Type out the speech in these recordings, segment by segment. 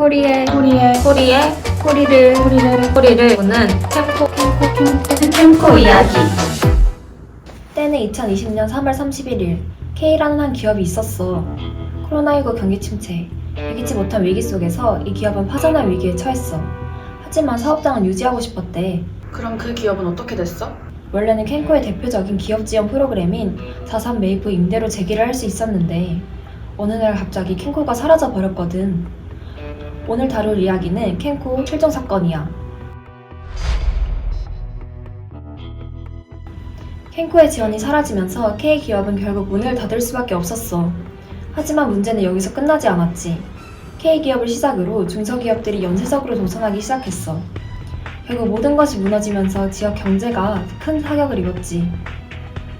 꼬리에 꼬리에 꼬리를 보는 캠코 이야기. 때는 2020년 3월 31일, K라는 한 기업이 있었어. 코로나19 경기 침체, 예기치 못한 위기 속에서 이 기업은 파산할 위기에 처했어. 하지만 사업장은 유지하고 싶었대. 그럼 그 기업은 어떻게 됐어? 원래는 캠코의 대표적인 기업 지원 프로그램인 4.3 매입 후 임대로 재기를 할 수 있었는데 어느 날 갑자기 캠코가 사라져 버렸거든. 오늘 다룰 이야기는 캠코 실종 사건이야. 캠코의 지원이 사라지면서 K 기업은 결국 문을 닫을 수밖에 없었어. 하지만 문제는 여기서 끝나지 않았지. K 기업을 시작으로 중소기업들이 연쇄적으로 도산하기 시작했어. 결국 모든 것이 무너지면서 지역 경제가 큰 타격을 입었지.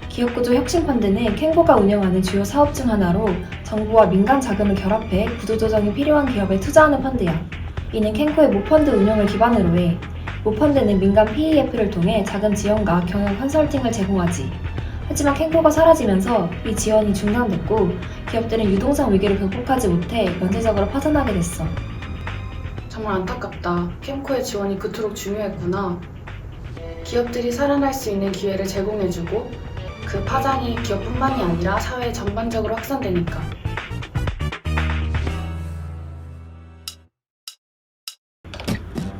기업구조 혁신펀드는 캠코가 운영하는 주요 사업 중 하나로 정부와 민간 자금을 결합해 구조조정이 필요한 기업에 투자하는 펀드야. 이는 캠코의 모펀드 운영을 기반으로 해. 모펀드는 민간 PEF를 통해 자금 지원과 경영 컨설팅을 제공하지. 하지만 캠코가 사라지면서 이 지원이 중단됐고 기업들은 유동성 위기를 극복하지 못해 연쇄적으로 파산하게 됐어. 정말 안타깝다. 캠코의 지원이 그토록 중요했구나. 기업들이 살아날 수 있는 기회를 제공해주고 그 파장이 기업뿐만이 아니라 사회 전반적으로 확산되니까.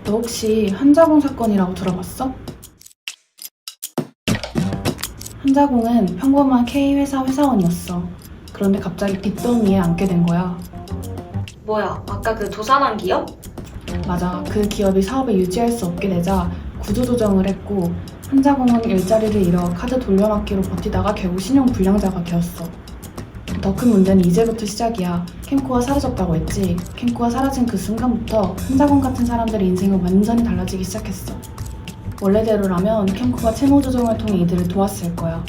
너 혹시 한자공 사건이라고 들어봤어? 한자공은 평범한 K회사 회사원이었어. 그런데 갑자기 빚더미에 앉게 된 거야. 뭐야, 아까 그 도산한 기업? 맞아. 그 기업이 사업을 유지할 수 없게 되자 구조조정을 했고 한자공은 일자리를 잃어 카드 돌려막기로 버티다가 결국 신용불량자가 되었어. 더 큰 문제는 이제부터 시작이야. 캠코가 사라졌다고 했지. 캠코가 사라진 그 순간부터 한자공 같은 사람들의 인생은 완전히 달라지기 시작했어. 원래대로라면 캠코가 채무조정을 통해 이들을 도왔을 거야.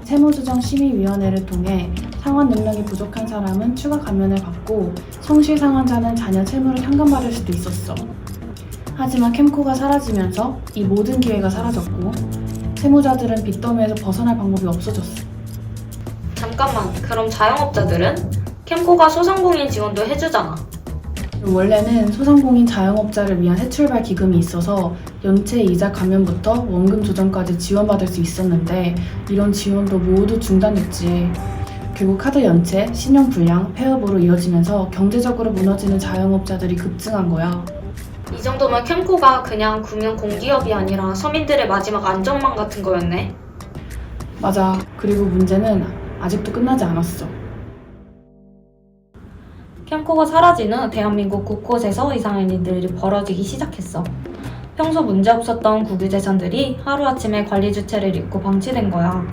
채무조정심의위원회를 통해 상환 능력이 부족한 사람은 추가 감면을 받고 성실상환자는 자녀 채무를 현금받을 수도 있었어. 하지만 캠코가 사라지면서 이 모든 기회가 사라졌고 채무자들은 빚더미에서 벗어날 방법이 없어졌어. 잠깐만, 그럼 자영업자들은? 캠코가 소상공인 지원도 해주잖아. 원래는 소상공인 자영업자를 위한 새출발 기금이 있어서 연체 이자 감면부터 원금 조정까지 지원받을 수 있었는데 이런 지원도 모두 중단됐지. 결국 카드 연체, 신용불량, 폐업으로 이어지면서 경제적으로 무너지는 자영업자들이 급증한 거야. 이 정도면 캠코가 그냥 금융 공기업이 아니라 서민들의 마지막 안전망 같은 거였네. 맞아. 그리고 문제는 아직도 끝나지 않았어. 캠코가 사라진 후 대한민국 곳곳에서 이상한 일들이 벌어지기 시작했어. 평소 문제 없었던 국유재산들이 하루아침에 관리 주체를 잃고 방치된 거야.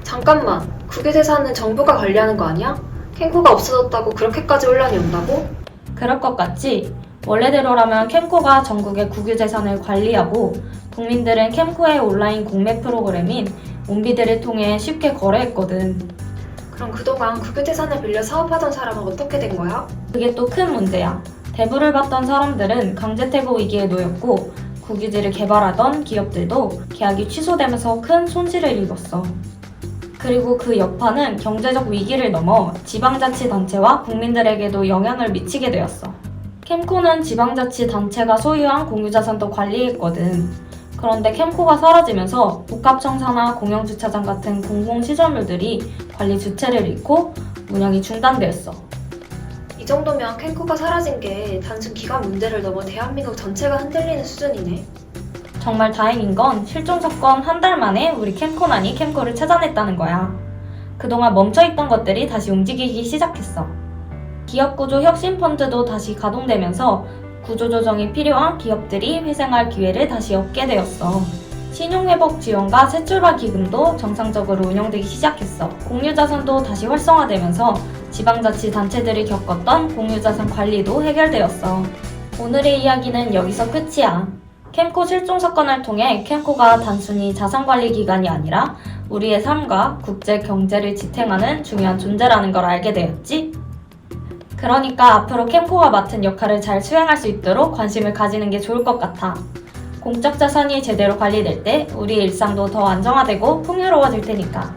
잠깐만, 국유재산은 정부가 관리하는 거 아니야? 캠코가 없어졌다고 그렇게까지 혼란이 온다고? 그럴 것 같지? 원래대로라면 캠코가 전국의 국유재산을 관리하고 국민들은 캠코의 온라인 공매 프로그램인 몬비드를 통해 쉽게 거래했거든. 그럼 그동안 국유재산을 빌려 사업하던 사람은 어떻게 된 거야? 그게 또 큰 문제야. 대부를 받던 사람들은 강제퇴고 위기에 놓였고 국유지를 개발하던 기업들도 계약이 취소되면서 큰 손실을 입었어. 그리고 그 여파는 경제적 위기를 넘어 지방자치단체와 국민들에게도 영향을 미치게 되었어. 캠코는 지방자치단체가 소유한 공유자산도 관리했거든. 그런데 캠코가 사라지면서 복합청사나 공영주차장 같은 공공시설물들이 관리 주체를 잃고 운영이 중단되었어. 이 정도면 캠코가 사라진 게 단순 기간 문제를 넘어 대한민국 전체가 흔들리는 수준이네. 정말 다행인 건 실종 사건 한 달 만에 우리 캠코난이 캠코를 찾아냈다는 거야. 그동안 멈춰있던 것들이 다시 움직이기 시작했어. 기업구조 혁신펀드도 다시 가동되면서 구조조정이 필요한 기업들이 회생할 기회를 다시 얻게 되었어. 신용회복 지원과 새출발 기금도 정상적으로 운영되기 시작했어. 공유자산도 다시 활성화되면서 지방자치단체들이 겪었던 공유자산 관리도 해결되었어. 오늘의 이야기는 여기서 끝이야. 캠코 실종 사건을 통해 캠코가 단순히 자산관리 기관이 아니라 우리의 삶과 국제 경제를 지탱하는 중요한 존재라는 걸 알게 되었지. 그러니까 앞으로 캠코가 맡은 역할을 잘 수행할 수 있도록 관심을 가지는 게 좋을 것 같아. 공적 자산이 제대로 관리될 때 우리 일상도 더 안정화되고 풍요로워질 테니까.